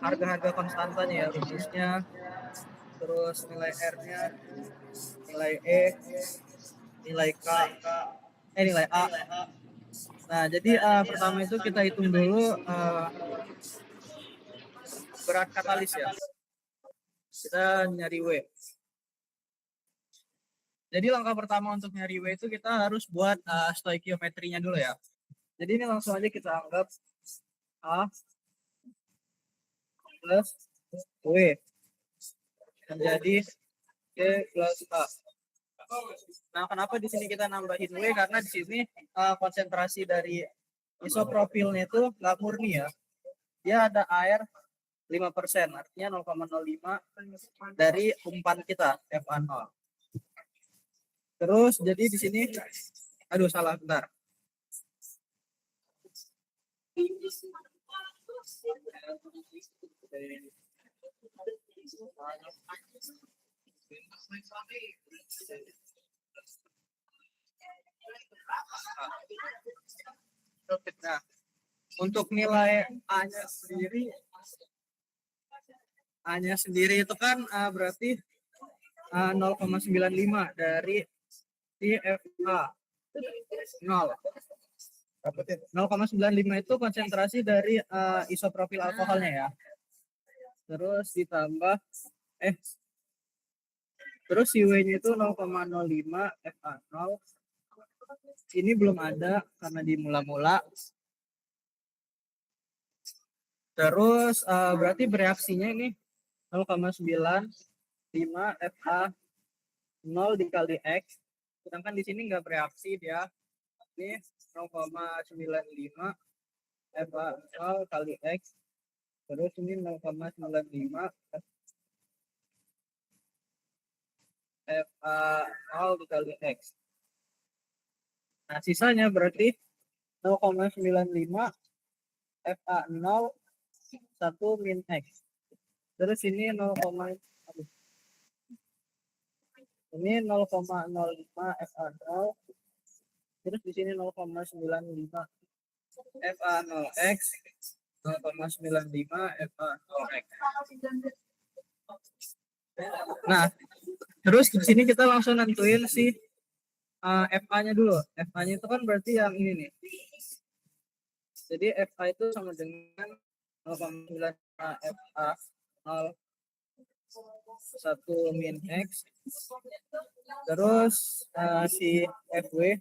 harga-harga konstantanya ya, rumusnya, terus nilai R-nya, nilai E, nilai K, nilai A. Nah, jadi pertama itu kita hitung dulu berat katalis ya. Kita nyari W. Jadi langkah pertama untuk nyari W itu kita harus buat stoikiometrinya dulu ya. Jadi ini langsung aja kita anggap A plus W menjadi G plus A. Nah, kenapa di sini kita nambahin W? Karena di sini konsentrasi dari isopropilnya itu nggak murni ya. Dia ada air 5%, artinya 0,05 dari umpan kita FA0. Terus jadi di sini, aduh salah bentar. Nah, untuk nilai A-nya sendiri itu kan berarti 0,95 dari TFA 0. 0,95 itu konsentrasi dari isopropil alkoholnya ya. Terus ditambah terus si W-nya itu 0,05 FA0. Ini belum ada karena di mula-mula. Terus berarti bereaksinya ini 0,95 FA0 dikali X. Sedangkan di sini nggak bereaksi dia. Ini 0,95 FA0 kali X. Terus ini 0,95 FA0 dikali X. Nah, sisanya berarti 0,95 FA0 1 min X. Terus ini 0,05 FA0. Terus di sini 0,95 FA0X. 0,95 FA0X. Nah, terus di sini kita langsung nentuin si FA-nya dulu. FA-nya itu kan berarti yang ini nih. Jadi FA itu sama dengan 0,95 FA0 1 min X. Terus si FW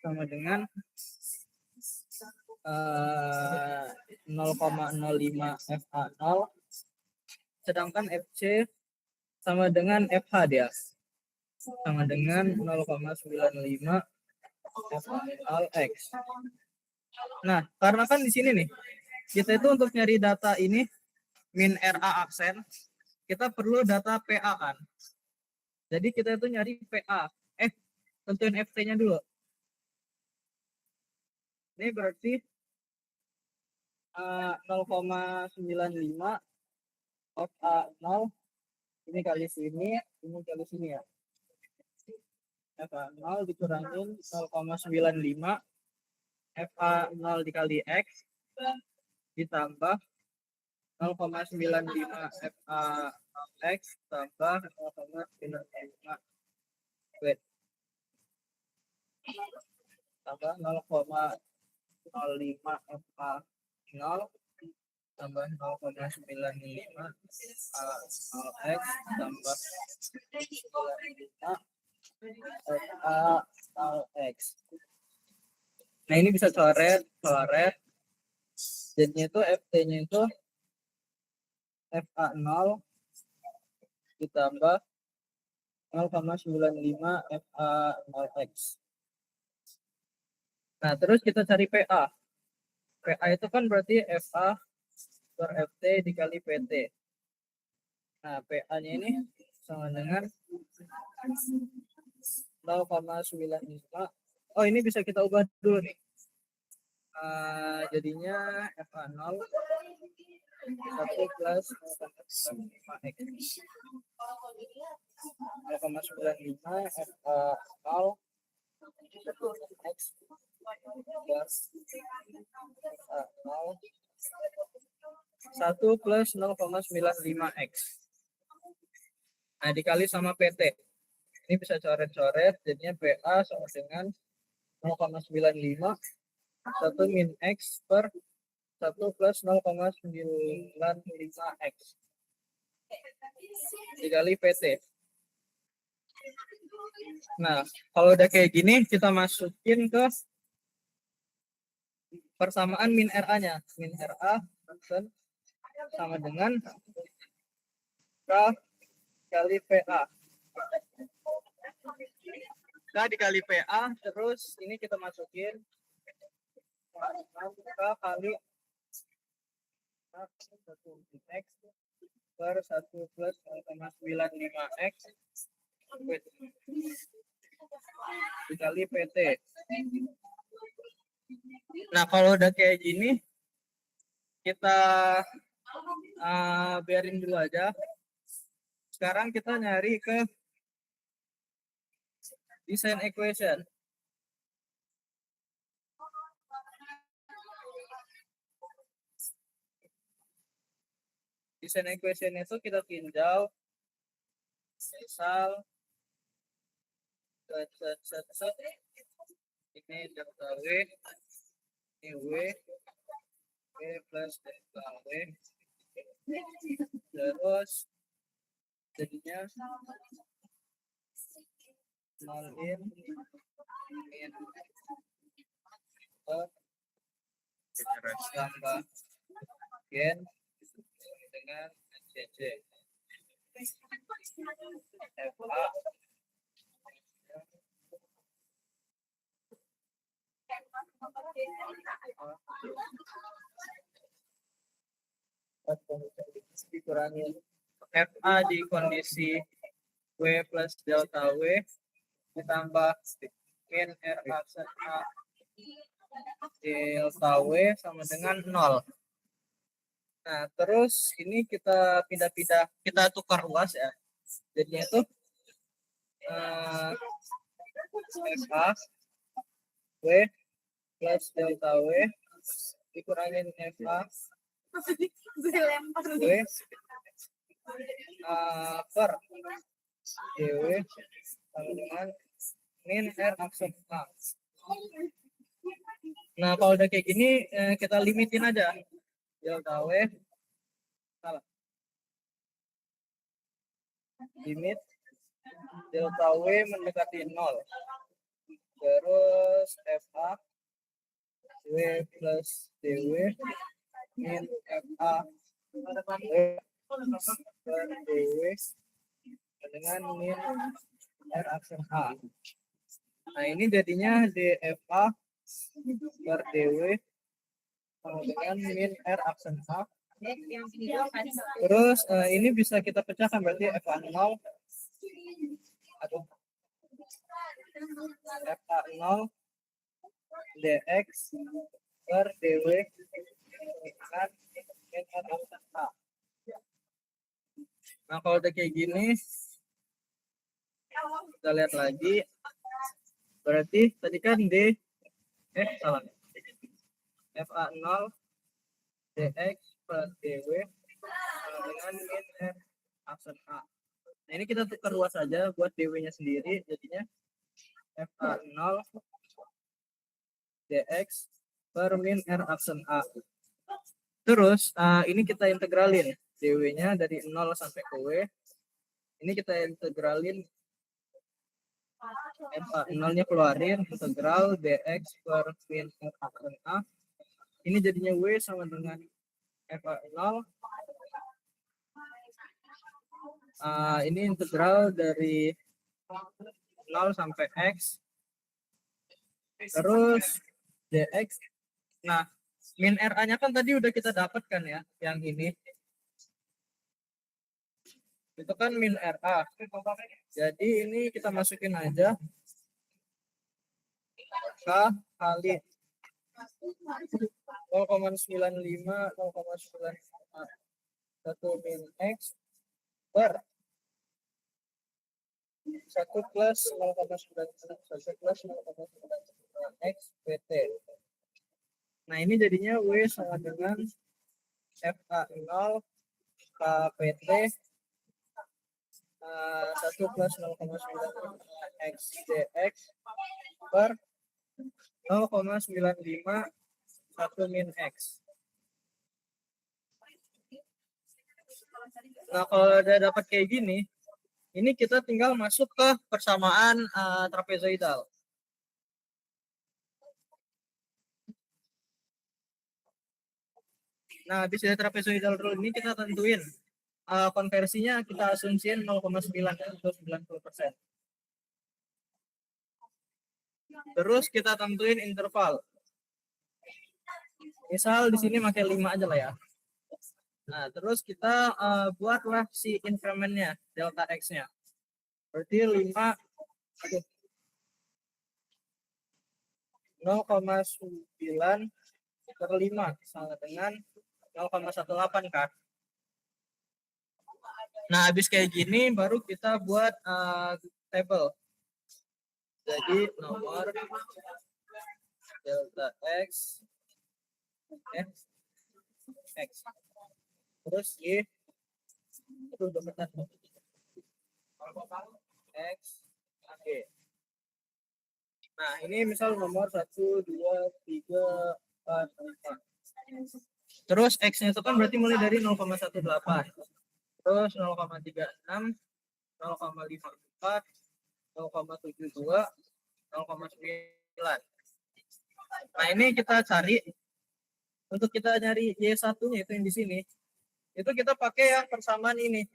sama dengan 0,05 FA0. Sedangkan FC sama dengan FH dia. Sama dengan 0,95 FA0X. Nah, karena kan di sini nih, kita itu untuk nyari data ini min RA aksen, kita perlu data PA kan. Jadi kita itu nyari PA. Tentuin FT-nya dulu. Ini berarti 0,95 FA0 ini kali sini, ini kali sini ya. FA0 dikurangin 0,95 FA0 dikali X ditambah 0,95 FA0X tambah 0,95 tambah 0,05 FA0 tambah 0,95 FA0X tambah 0,95 FA0X. Nah, ini bisa coret. Jadinya itu FT-nya itu FA0 ditambah 0,95 FA0X. Nah, terus kita cari PA. PA itu kan berarti FA per FT dikali PT. Nah, PA-nya ini sama dengan 0,95. Oh, ini bisa kita ubah dulu nih. Jadinya FA0 1 plus 0,95 X. 0,95 FA0 X plus FA0 1 plus 0,95x. Nah, dikali sama PT. Ini bisa coret-coret, jadinya PA sama dengan 0,95 1 min X per 1 plus 0,95X dikali PT. Nah, kalau udah kayak gini, kita masukin ke persamaan min RA-nya. Min RA sama dengan K kali PA. K dikali PA, terus ini kita masukin K kali 1 X per 1 plus 0,95X dikali PT. Nah, kalau udah kayak gini, kita biarin dulu aja. Sekarang kita nyari ke design equation. Design equation itu kita tinjau misal ini delta W, ini W plus delta W, terus jadinya nol in tambah gen dengan CC FA dikurangin FA di kondisi W plus delta W ditambah min R aksen A delta W sama dengan 0. Nah, terus ini kita pindah-pindah, kita tukar luas ya. Jadinya itu FA W plus delta W dikurangin FA W per DW sama dengan min R aksen A. Nah, kalau udah kayak gini, kita limitin aja. Delta W, salah. Limit delta W mendekati 0. Terus FA W plus DW min FA W per DW dengan min R aksen A. Nah, ini jadinya DFA per DW sama dengan min R aksen A. Terus ini bisa kita pecahkan, berarti FA0 atau FA0 dx per dw dengan min R aksen A. Nah, kalau udah kayak gini, kita lihat lagi. Berarti tadi kan salah. FA0 dx per dw dengan min R aksen A. Nah, ini kita tukar luas saja buat dw-nya sendiri, jadinya FA0 dx per min R aksen A. Terus ini kita integralin dw-nya dari 0 sampai ke W. Ini kita integralin FA0-nya keluarin, integral dx per min R aksen A. Ini jadinya W sama dengan FA0. Ini integral dari 0 sampai X. Terus dx. Nah, min RA-nya kan tadi udah kita dapatkan ya, yang ini. Itu kan min RA. Jadi ini kita masukin aja K kali 0,95 1 min X per 1 plus 0,9 X PT. Nah, ini jadinya W sama dengan FA0 KPT 1 plus 0,9 X dx per 0,95 1 min X. Nah, kalau udah dapat kayak gini, ini kita tinggal masuk ke persamaan trapezoidal. Nah, habis dari trapezoidal rule ini kita tentuin konversinya, kita asumsiin 0,9 atau 90%. Terus kita tentuin interval. Misal di sini pakai 5 aja lah ya. Nah, terus kita buatlah si incrementnya, delta X-nya. Berarti 5 0,9 per 5 sama dengan 0,18 kan. Nah, habis kayak gini baru kita buat table. Jadi nomor delta X X terus Y itu deketan X oke. Nah, ini misal nomor 1 2 3 4 5. Terus X-nya itu kan berarti mulai dari 0,18. Terus 0,36, 0,54, 0,72, 0,9. Nah, ini kita cari. Untuk kita nyari Y1-nya itu yang di sini. Itu kita pakai ya persamaan ini.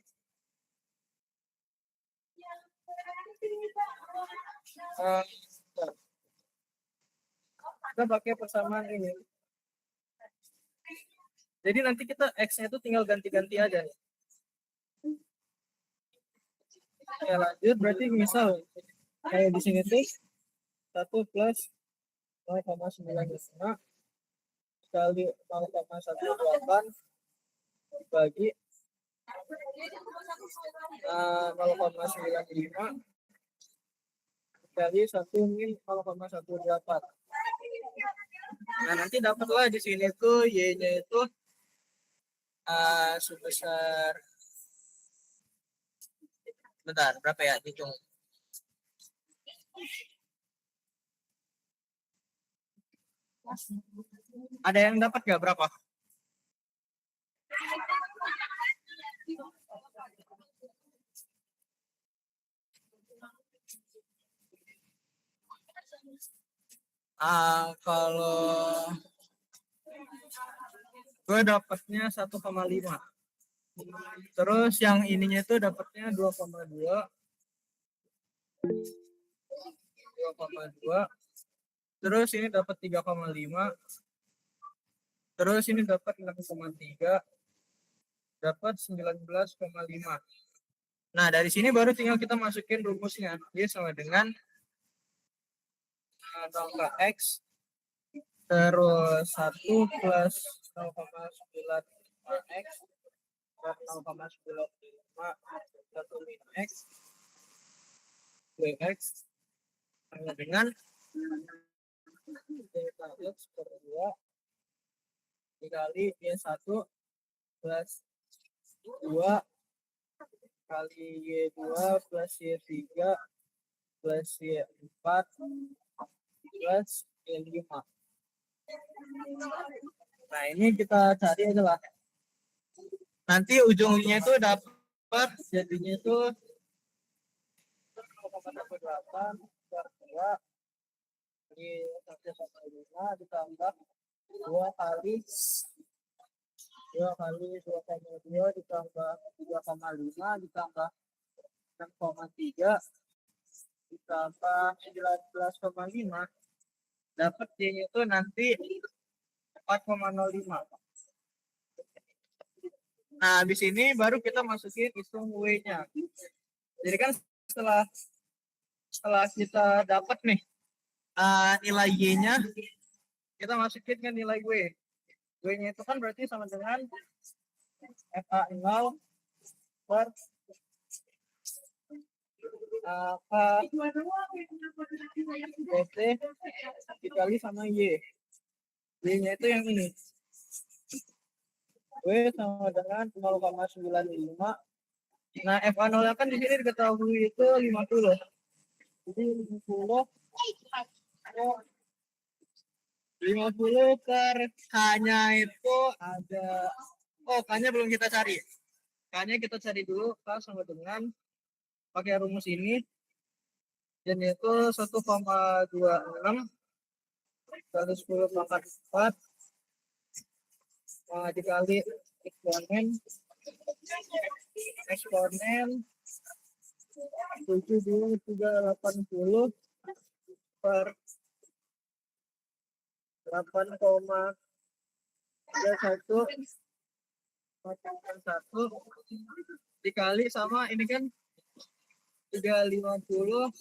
Kita pakai persamaan ini. Jadi nanti kita X-nya itu tinggal ganti-ganti aja nih. Ya, lanjut berarti misal kayak di sini tuh 1 plus 0,95 kali 0,18 bagi 0,95 kali 1 min 0,18. Nah, nanti dapatlah di sini tuh Y-nya itu sebesar, bentar, berapa ya, hitung. Ada yang dapat nggak berapa? Kalau gue dapatnya 1,5. Terus yang ininya itu dapatnya 2,2. 2,2. Terus ini dapat 3,5. Terus ini dapat 6,3. Dapat 19,5. Nah, dari sini baru tinggal kita masukin rumusnya. Dia sama dengan delta X terus 1 plus 0,9 X 0,95 1 min X Dx sama dengan delta X per 2 dikali Y1 plus 2 kali Y2 plus Y3 plus Y4 plus Y5. Nah, ini kita cari aja lah. Nanti ujungnya itu dapat jadinya itu 0,18 per 2 di 1,5 ditambah 2 kali 2,2 ditambah 2,5 ditambah 6,3 ditambah 19,5 dapat Y-nya itu nanti 4,05. Nah, habis ini baru kita masukin hitung W-nya. Jadi kan setelah kita dapat nih nilai Y-nya, kita masukin ke nilai W. W-nya itu kan berarti sama dengan FA0 per PT dikali sama Y. Y-nya itu yang ini. W sama dengan 0,95. Nah, FA0 kan di sini diketahui itu 50. Jadi 50 per K-nya itu ada, oh K-nya belum kita cari. K-nya kita cari dulu, K sama dengan pakai rumus ini, dan itu 1,26 110 pangkat 4 dikali eksponen 7,380 per 8,31 dikali sama ini kan 350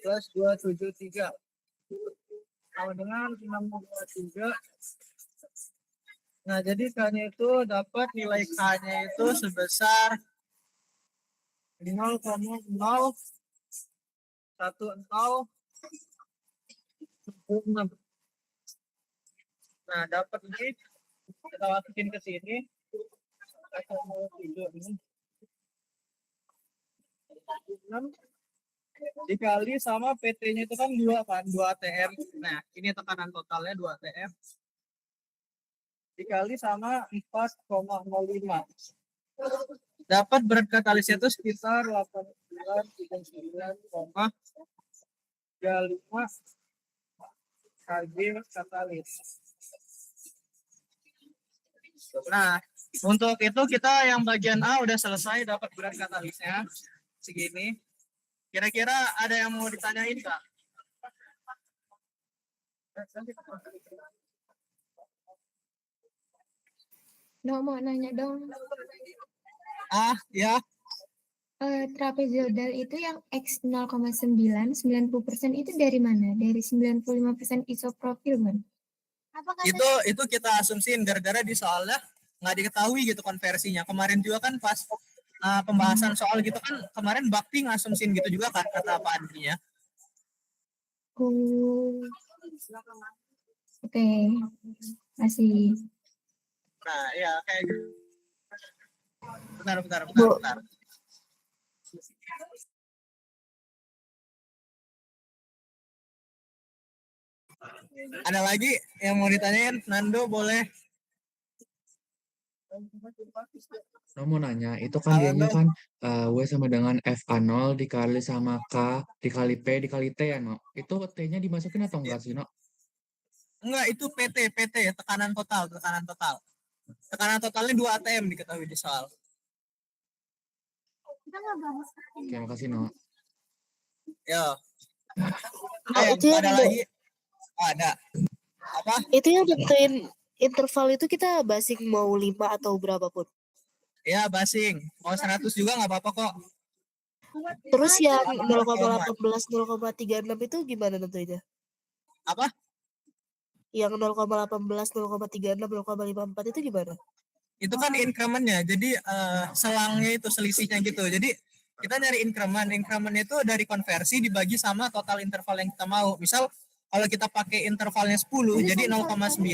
plus 273 sama dengan 623. Nah, jadi K-nya itu dapat nilai K-nya itu sebesar 0,01016. Nah, dapat ini kita masukin ke sini. Dikali sama PT-nya itu kan 2 kan, 2 ATM. Nah, ini tekanan totalnya 2 ATM. Dikali sama 4,05. Dapat berat katalisnya itu sekitar 89,35 kg katalis. Nah, untuk itu kita yang bagian A udah selesai, dapat berat katalisnya segini. Kira-kira ada yang mau ditanyain Kak? Mau nanya dong. Ya. Trapezoidal itu yang X 0,9, 90% itu dari mana? Dari 95% isoprofil, kan? Itu kita asumsiin gara-gara di soalnya nggak diketahui gitu konversinya. Kemarin juga kan pas pembahasan soal gitu kan, kemarin Bakti ngasumsiin gitu juga kan kata Pak Andri ya. Oke, masih. Nah, ya kayak gitu. Bentar. Ada lagi yang mau ditanyain? Nando boleh. Mau nanya, itu kan dianya kan W sama dengan FA0 dikali sama K dikali P dikali T ya, no? Itu T-nya dimasukin atau enggak sih, no? Enggak, itu PT, tekanan total. Tekanan totalnya 2 ATM diketahui di soal. Oke, makasih, no. Ya. Itu yang ada lagi? Oh, ada. Apa? Itu yang tentuin interval itu kita basing mau 5 atau berapapun. Ya, basing. Mau 100 juga nggak apa-apa kok. Terus yang 0,18, 0,36 itu gimana tentunya? Apa? Yang 0,18, 0,36, 0,54 itu gimana? Itu kan incrementnya, jadi selangnya itu selisihnya gitu. Jadi kita nyari increment itu dari konversi dibagi sama total interval yang kita mau. Misal kalau kita pakai intervalnya 10, jadi 0,9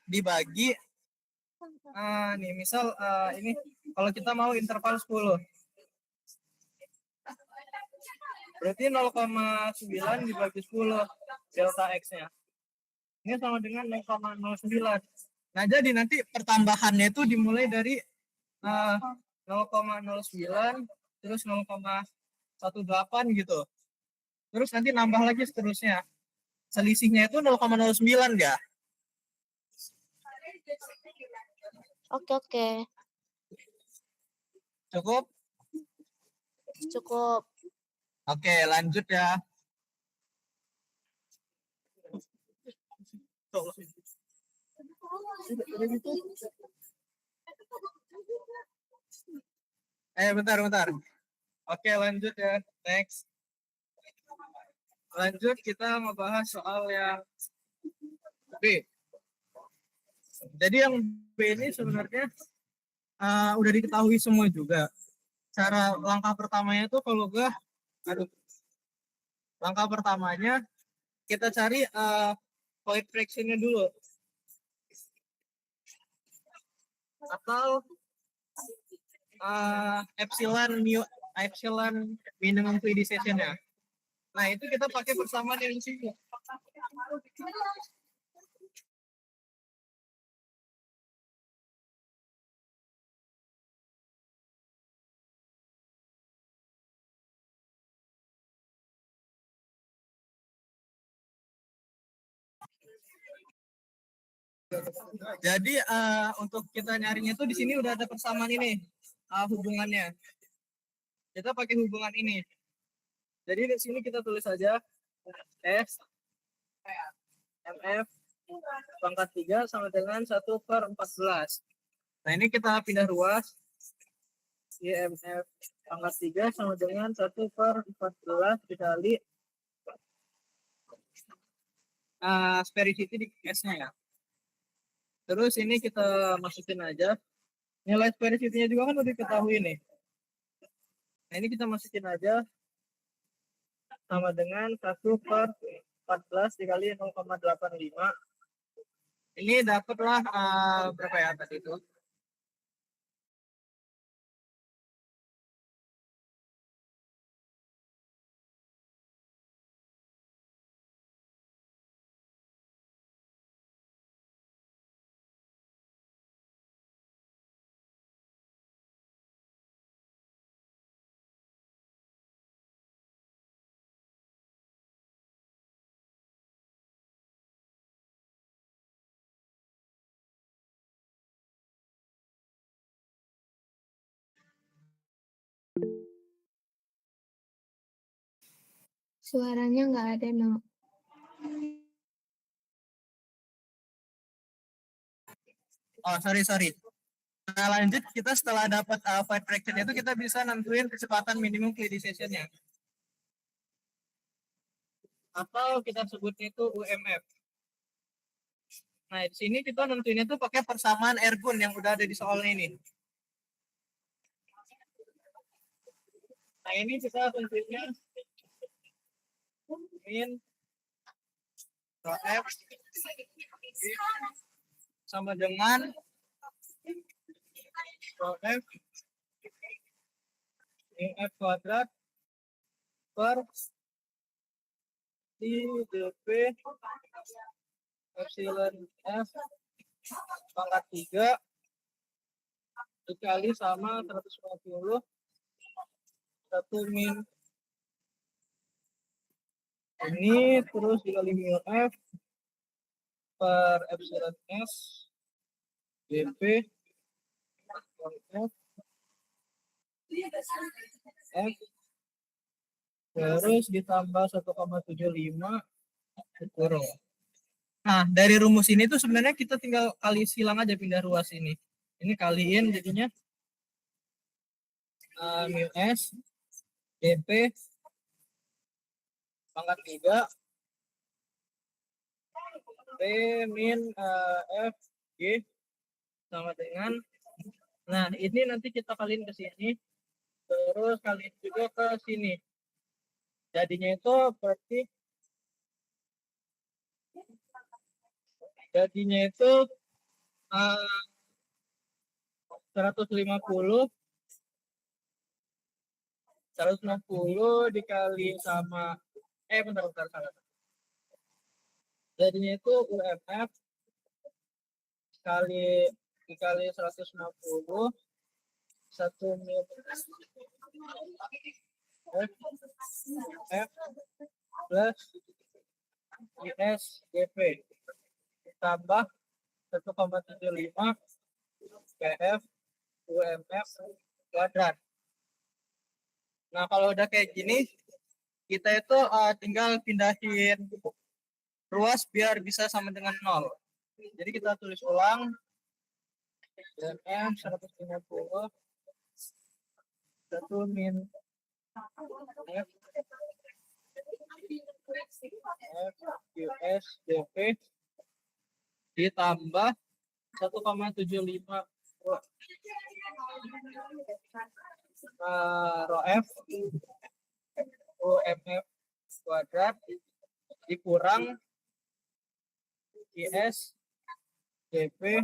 dibagi nih misal ini kalau kita mau interval 10. Berarti 0,9 dibagi 10 delta X-nya. Ini sama dengan 0,09. Nah, jadi nanti pertambahannya itu dimulai dari 0,09 terus 0,18 gitu. Terus nanti nambah lagi seterusnya. Selisihnya itu 0,09 ya. Oke. Cukup? Cukup. Oke, lanjut ya. Bentar. Oke, lanjut ya. Next. Lanjut kita membahas soal yang B. Jadi yang B ini sebenarnya udah diketahui semua juga. Cara langkah pertamanya itu kalau langkah pertamanya kita cari void fraction-nya dulu. atau epsilon minimum fluidization-nya. Nah, itu kita pakai persamaan yang di sini. Jadi untuk kita nyarinya itu di sini udah ada persamaan ini hubungannya. Kita pakai hubungan ini. Jadi di sini kita tulis saja S MF pangkat 3 sama dengan 1/14. Nah, ini kita pindah ruas. IMF pangkat 3 sama dengan 1/14 dikali sphericity di S-nya ya. Terus ini kita masukin aja. Nilai sphericity-nya juga kan udah diketahui nih. Nah, ini kita masukin aja sama dengan 1/14 dikali 0,85. Ini dapatlah berapa ya tadi itu? Suaranya nggak ada, no. Oh, sorry. Nah, lanjut kita setelah dapat flight fraction itu kita bisa nentuin kecepatan minimum fluidization-nya. Atau kita sebutnya itu UMF. Nah, di sini kita nentuinnya itu pakai persamaan ergun yang udah ada di soal ini. Nah, ini kita tentunya min rho F sama dengan rho F F kuadrat per dp epsilon F pangkat 3 dikali sama 150 1 min ini terus dikali mu F per epsilon S dp F F terus ditambah 1,75 kurang. Nah, dari rumus ini tuh sebenarnya kita tinggal kali silang aja pindah ruas ini. Ini kaliin jadinya mu S dp pangkat 3 P min F G sama dengan, nah ini nanti kita kaliin ke sini terus kaliin juga ke sini, jadinya itu berarti 150 dikali sama bentar salah. Jadinya itu UMF dikali 150 1 mil F plus IS DP tambah 1,75 PF UMF kuadrat. Nah, kalau udah kayak gini, kita itu tinggal pindahin ruas biar bisa sama dengan 0. Jadi kita tulis ulang. M 150 1 min F US DP ditambah 1,75 rho F UMF kuadrat dikurang IS DP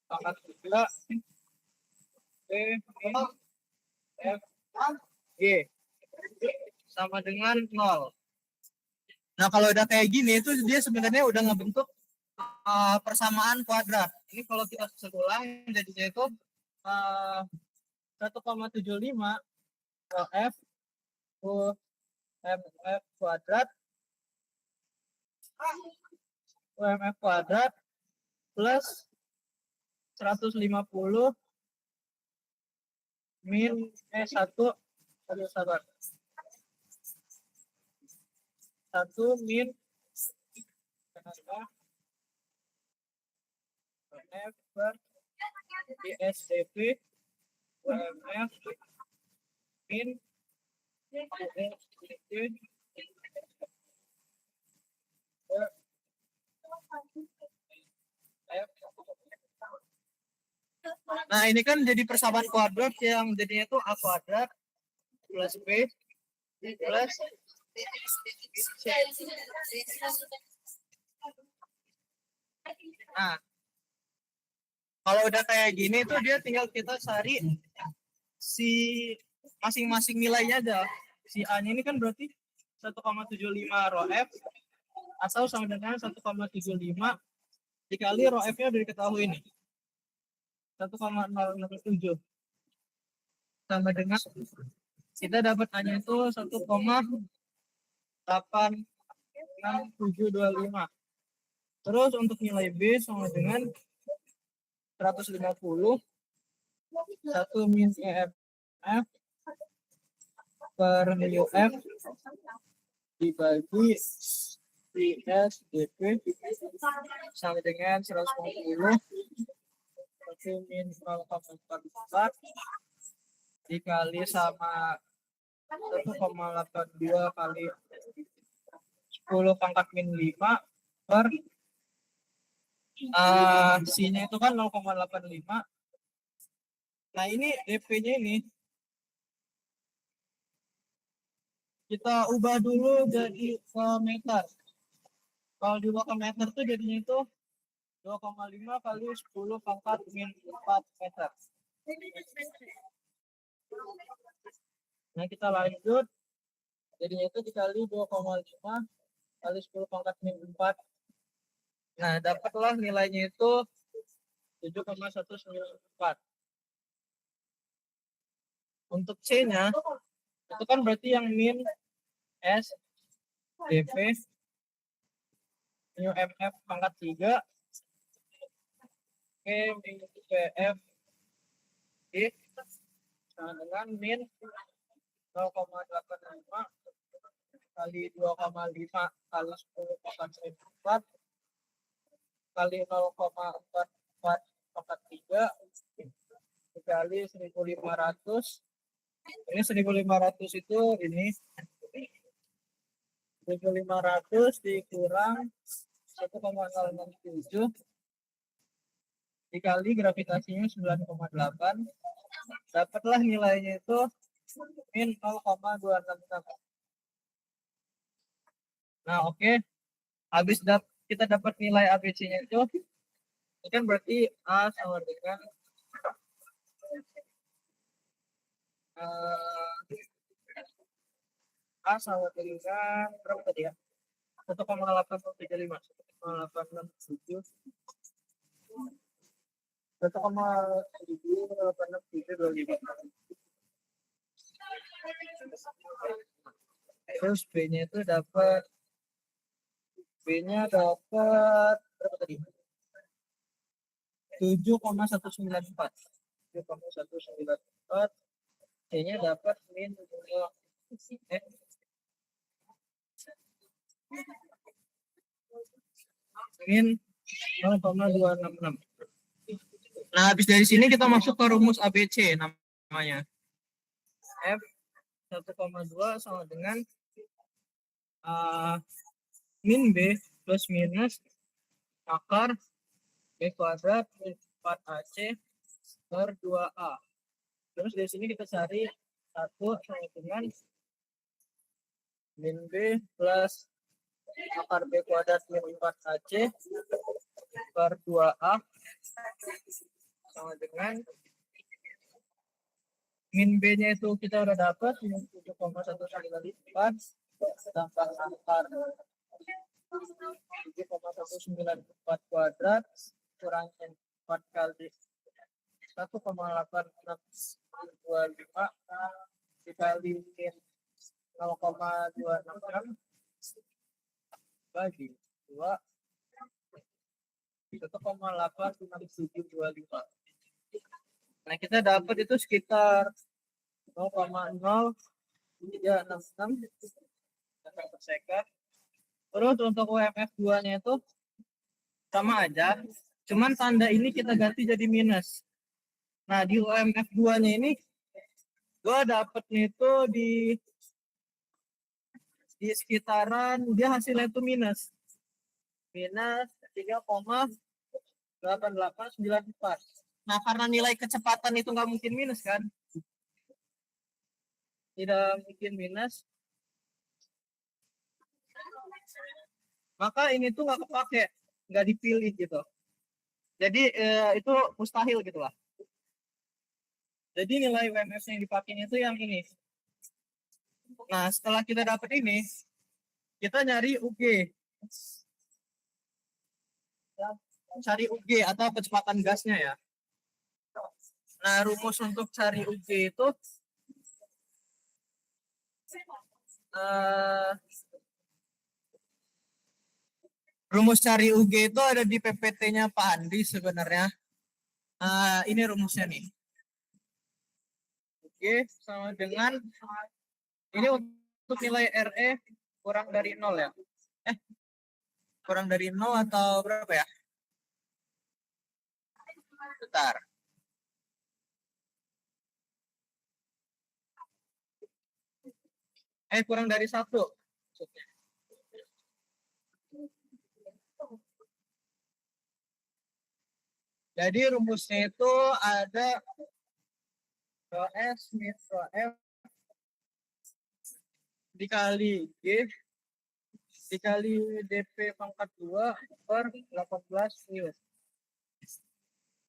pangkat 3 B min F G sama dengan 0. Nah, kalau udah kayak gini itu dia sebenarnya udah ngebentuk persamaan kuadrat. Ini kalau kita susun ulang jadinya itu 1,75 F UMF kuadrat plus 150 min 1 sabar 1 min F per ISDP UMF min ISDP per F. Nah, ini kan jadi persamaan kuadrat yang jadinya itu A kuadrat plus B plus C. Nah, kalau udah kayak gini tuh dia tinggal kita cari si masing-masing nilainya aja. Si A-nya ini kan berarti 1,75 rho F atau sama dengan 1,75 dikali rho F-nya udah diketahui ini. 1,067 sama dengan kita dapat A-nya itu 1,86725. Terus untuk nilai B sama dengan 150 1 min EF per mu F dibagi ISDP sama dengan 150 1 min 0,44 dikali sama 1,82 kali 10 pangkat min 5 per C-nya itu kan 0,85. Nah, ini DP-nya ini kita ubah dulu jadi ke meter. Kalau diubah ke meter tuh jadinya itu 2,5 kali 10 pangkat min 4 meter. Nah, kita lanjut. Jadinya itu dikali 2,5 kali 10 pangkat min 4. Nah, dapatlah nilainya itu 7,194. Untuk C-nya, itu kan berarti yang min S DP mu MF pangkat 3 Oke, min PF D sama dengan min 0,85 kali 2,5 kali 10 pangkat 4 kali 0,44 pangkat 3 dikali 1.500. Ini 1.500 itu ini 1.500 dikurang 1,067 dikali gravitasinya 9,8, dapatlah nilainya itu min 0,266. Nah, oke. Habis kita dapat nilai ABC-nya itu kan berarti A sama dengan A sama dengan berapa tadi ya? 1,875 1,867 Terus B-nya itu dapat berapa tadi? 7,194. 7,194. C-nya dapat min min 0,266. Nah, habis dari sini kita masuk ke rumus ABC namanya. F 1,2 sama dengan min B plus minus akar B kuadrat min 4AC per 2A. Terus dari sini kita cari 1 sama dengan min B plus akar B kuadrat min 4AC per 2A sama dengan min B-nya itu kita udah dapat 7,194 tambah akar 7,194 kuadrat kurangin 4 kali 1,8625 dikali 0,266 bagi 2 1,86725. Nah, kita dapat itu sekitar 0,0366 meter per second. Terus untuk UMF 2-nya itu sama aja, cuman tanda ini kita ganti jadi minus. Nah, di UMF 2-nya ini gua dapetnya itu di sekitaran dia hasilnya itu minus 3,8894. Nah, karena nilai kecepatan itu nggak mungkin minus kan, tidak mungkin minus, maka ini tuh nggak kepake, nggak dipilih gitu. Jadi itu mustahil gitu lah. Jadi nilai UMF yang dipakai itu yang ini. Nah, setelah kita dapat ini, kita nyari UG. Cari UG atau kecepatan gasnya ya. Nah, rumus untuk cari UG itu rumus cari UG itu ada di PPT-nya Pak Andi sebenarnya. Ini rumusnya nih. UG sama dengan ini untuk nilai RE kurang dari 0 ya. Kurang dari 0 atau berapa ya? Bentar. Kurang dari 1. Jadi rumusnya itu ada S min F dikali G dikali DP pangkat 2 per 18 mil.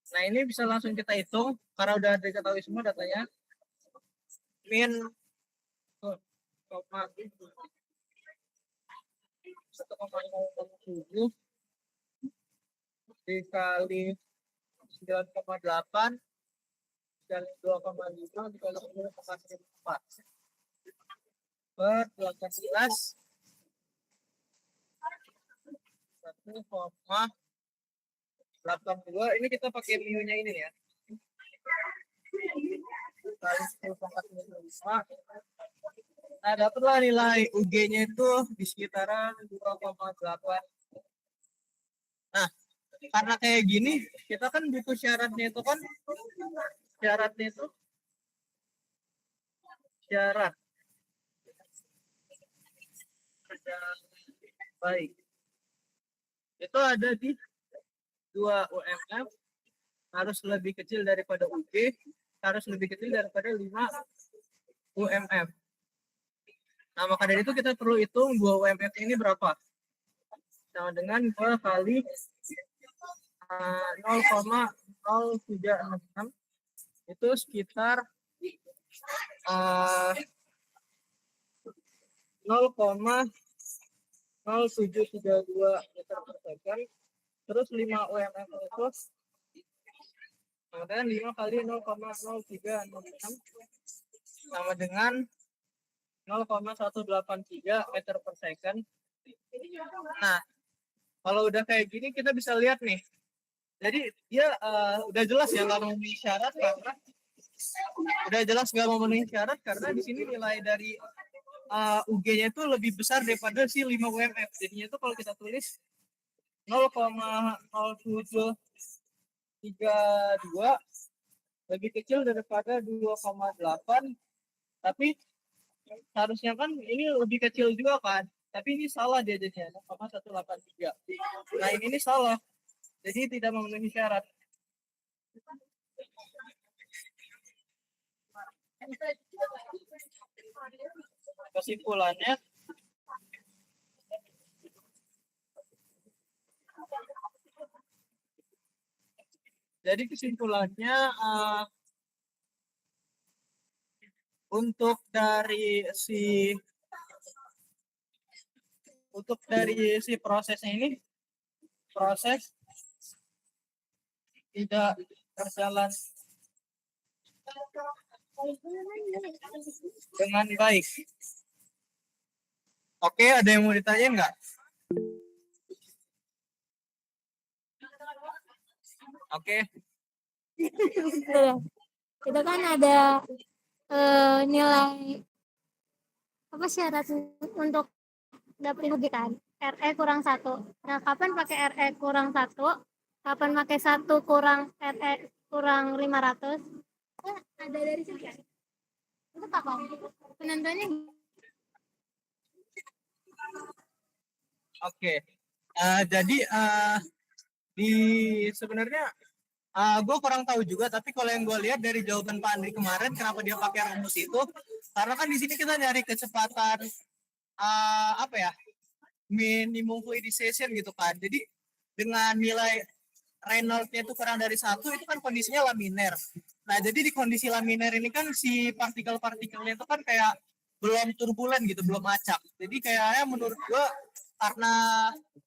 Nah, ini bisa langsung kita hitung karena udah diketahui semua datanya. Min 1,07 dikali 9,8 dikali 2,5 dikali 10,4 per 18 1,82. Ini kita pakai mu-nya ini ya. Kali 10,5. Nah, dapatlah nilai UG-nya itu di sekitaran 2,8. Nah, karena kayak gini, kita kan butuh syaratnya itu kan syarat baik. Itu ada di 2 UMF harus lebih kecil daripada UG, harus lebih kecil daripada 5 UMF. Nah, maka dari itu kita perlu hitung 2 UMF ini berapa. Sama dengan 2 kali 0,036 itu sekitar 0,0732 meter per second. Terus 5 UMF itu kemudian 5 kali 0,0366 sama dengan 0,183 meter per second. Nah, kalau udah kayak gini kita bisa lihat nih. Jadi dia udah jelas ya nggak memenuhi syarat karena di sini nilai dari UG-nya itu lebih besar daripada si 5 UMF. Jadinya itu kalau kita tulis 0,0732 lebih kecil daripada 2,8, tapi harusnya kan ini lebih kecil juga kan, tapi ini salah dia jadinya 0,183. Nah, ini salah, jadi tidak memenuhi syarat. Kesimpulannya Jadi kesimpulannya untuk dari si prosesnya ini, proses tidak berjalan dengan baik. Oke, ada yang mau ditanya nggak? Oke, Itu kan ada nilai apa syarat untuk dapetin uji kan? RE kurang 1. Nah, kapan pakai RE kurang 1? Kapan pakai 1 kurang RE kurang 500? Ada dari situ kan? Itu apa? Penentuannya oke. Jadi di sebenarnya gue kurang tahu juga, tapi kalau yang gue lihat dari jawaban Pak Andri kemarin, kenapa dia pakai rumus itu? Karena kan di sini kita nyari kecepatan apa ya, minimum fluidization gitu kan. Jadi dengan nilai Reynolds-nya itu kurang dari 1, itu kan kondisinya laminer. Nah, jadi di kondisi laminer ini kan si partikel-partikelnya itu kan kayak belum turbulen gitu, belum acak. Jadi kayaknya menurut gue karena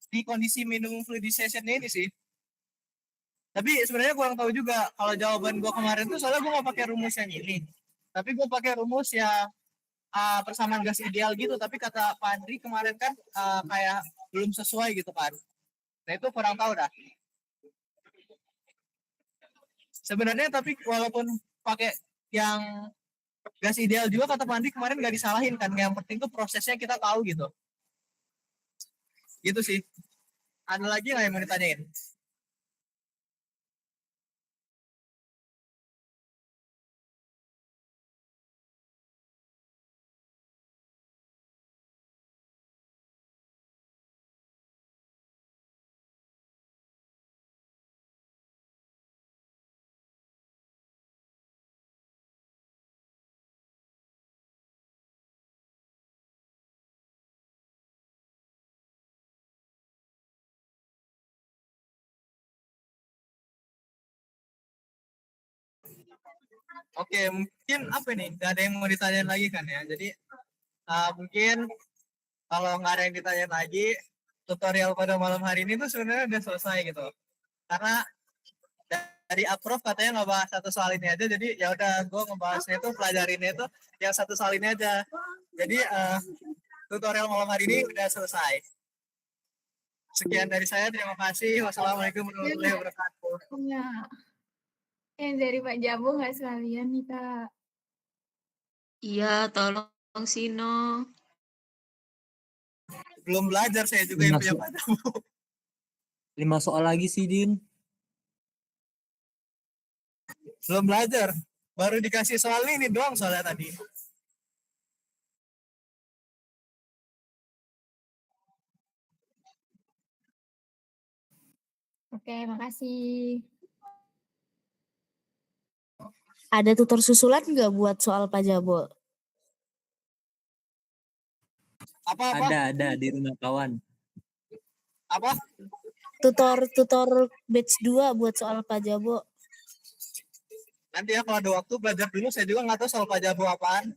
di kondisi minimum fluidization ini sih. Tapi sebenarnya kurang tahu juga kalau jawaban gue kemarin tuh, soalnya gue nggak pakai rumus yang ini. Tapi gue pakai rumus yang persamaan gas ideal gitu. Tapi kata Pak Andri kemarin kan kayak belum sesuai gitu kan. Nah itu kurang tahu dah. Sebenarnya tapi walaupun pakai yang gas ideal juga, kata Pak Andri kemarin nggak disalahin kan. Yang penting tuh prosesnya kita tahu gitu. Gitu sih. Ada lagi nggak yang mau ditanyain? Oke, mungkin apa nih? Gak ada yang mau ditanyain lagi kan ya. Jadi mungkin kalau nggak ada yang ditanyain lagi, tutorial pada malam hari ini tuh sebenarnya udah selesai gitu. Karena dari approve katanya nggak bahas satu soal ini aja, jadi ya udah gue ngebahasnya itu, pelajarinnya itu yang satu soal ini aja. Jadi tutorial malam hari ini udah selesai. Sekian dari saya, terima kasih. Wassalamualaikum warahmatullahi wabarakatuh. punya yang dari Pak Jabo nggak sekalian nih Kak? Iya, tolong Sino. Belum belajar saya juga yang punya Pak Jamu. 5 soal lagi sih, Din. Belum belajar. Baru dikasih soal ini doang soalnya tadi. Oke, makasih. Ada tutor susulan nggak buat soal Pak Jabo? Apa? Ada di rumah kawan. Apa? Tutor batch 2 buat soal Pak Jabo. Nanti ya kalau ada waktu belajar dulu, saya juga nggak tahu soal Pak Jabu apaan.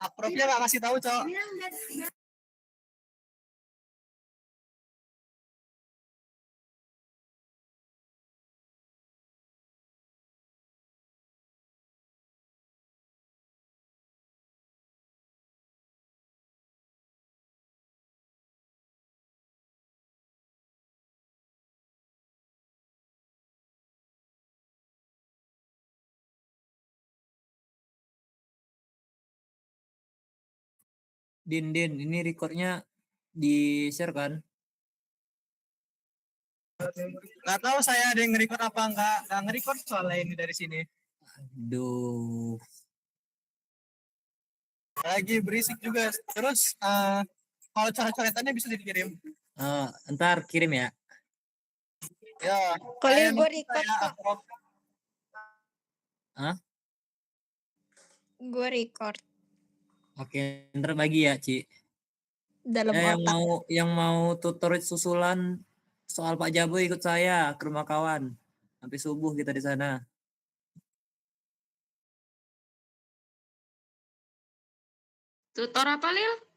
Aprofnya nggak kasih tahu, Cok. Din, ini recordnya di-share kan? Nggak tahu saya ada yang nge-record apa nggak nge-record soalnya ini dari sini. Aduh. Lagi berisik juga. Terus kalau coret-coretannya bisa dikirim. Ntar kirim ya. Ya. Kalau gue record saya kok. Aprof. Hah? Gue record Oke, ntar bagi ya, Ci. dalam otak. Yang mau tutor susulan soal Pak Jabo ikut saya ke rumah kawan. Sampai subuh kita di sana. Tutor apa, Lil?